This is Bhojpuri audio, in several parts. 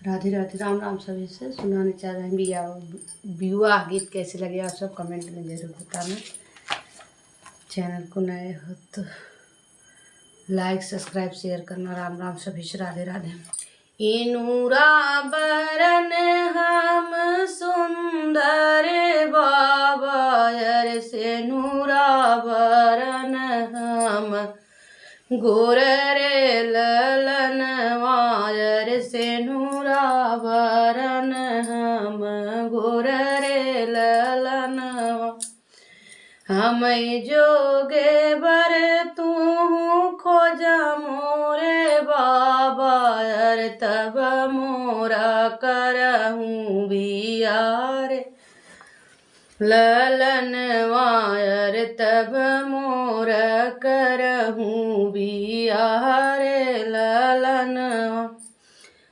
राधे राधे, राम राम। सभी से सुनाने चाह रहे हैं विवाह गीत कैसे लगे आप सब कमेंट में जरूर बताना। चैनल को नए हो तो लाइक सब्सक्राइब शेयर करना। राम राम सभी से, राधे राधे। इनूरा बरन हम सुंदर बाबायर से नूरा बरन हम गोर रे ललन वायर से नूरा बरन हम गोर रे ललन हम जोगे बर तू खोज मोरे बाबा यार तब मोरा करहूँ बियार ललन वायर तब मोर करहूँ बियार ललन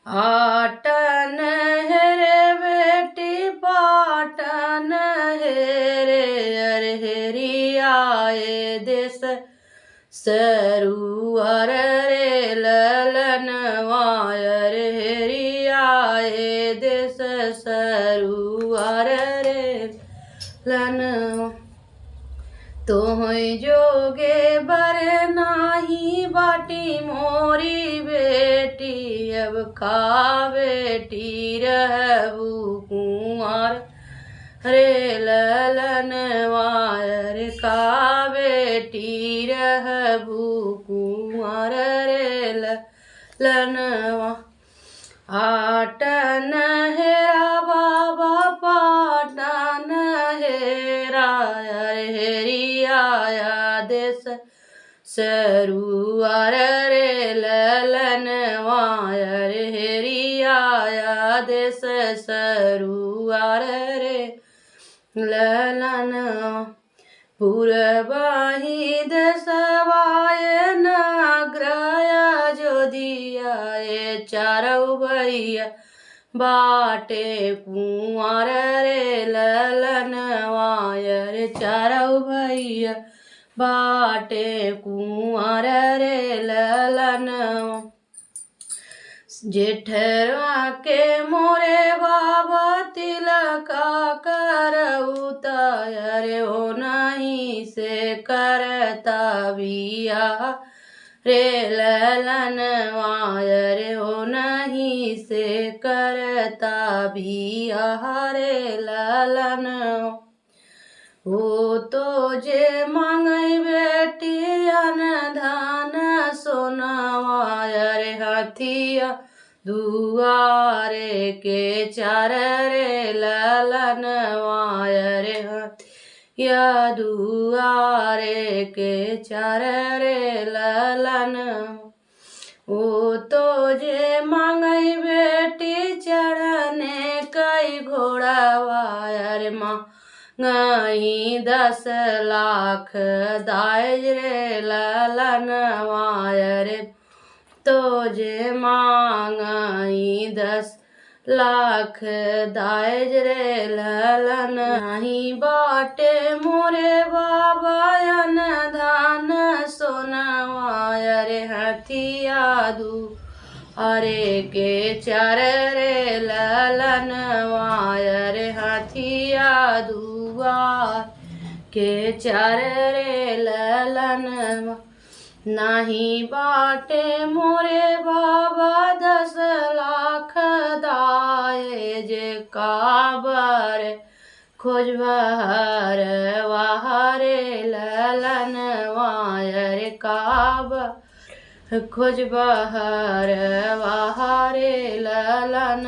आटन हेरे बेटी पाटन हेरे अरे हेरी आए देश सरुअर रे ललन वायर हेरी आए देश सरुअर रे लन तोहई जोगे बर नाही बाटी मोरी बेटी अब का बेटी रहबू कुंवर रे ललन वायर का बेटी रहबू कुंवर रे ललन आटन हेरा बाबा पाटन हेरा हेरी आया देश सरुअर रे ललन वायर हेरी आया देश सरुअर रे ललन पूर्वाही दसवाय नग्रय जो दिया चारौ भैया बाटे कुंवर रे ललन वायर चारौ भैया बाटे कुंवर रे ललन जेठरा के मोरे बाबा तिलका करऊ तैयारे हो नहीं से करता बिया रे ललन वायर हो नहीं से करता बिया रे ललन हो तो जे मांगई बेटी अन धन सोना वायर हाथिया दुआरे के चार रे ललन वायर हाथिया दुआरे के चार रे ललन ओ तो जे मांगई बेटी चढ़ने कई घोड़ा वायर माँ गई 10 लाख दाज रे ललन वायर तो जे मांगई 10 लाख दाज रे ललन नहीं बाटे मोरे बाबा अन धान सोना वायर हथिया दू अरे के चार रे ललन वायर हथिया दुआर के चार रे ललन नहीं बाटे मोरे बाबा 10 लाख दाए जे काबर खोजबार वाहरे ललन वायर काबर खोजबार वाहरे ललन।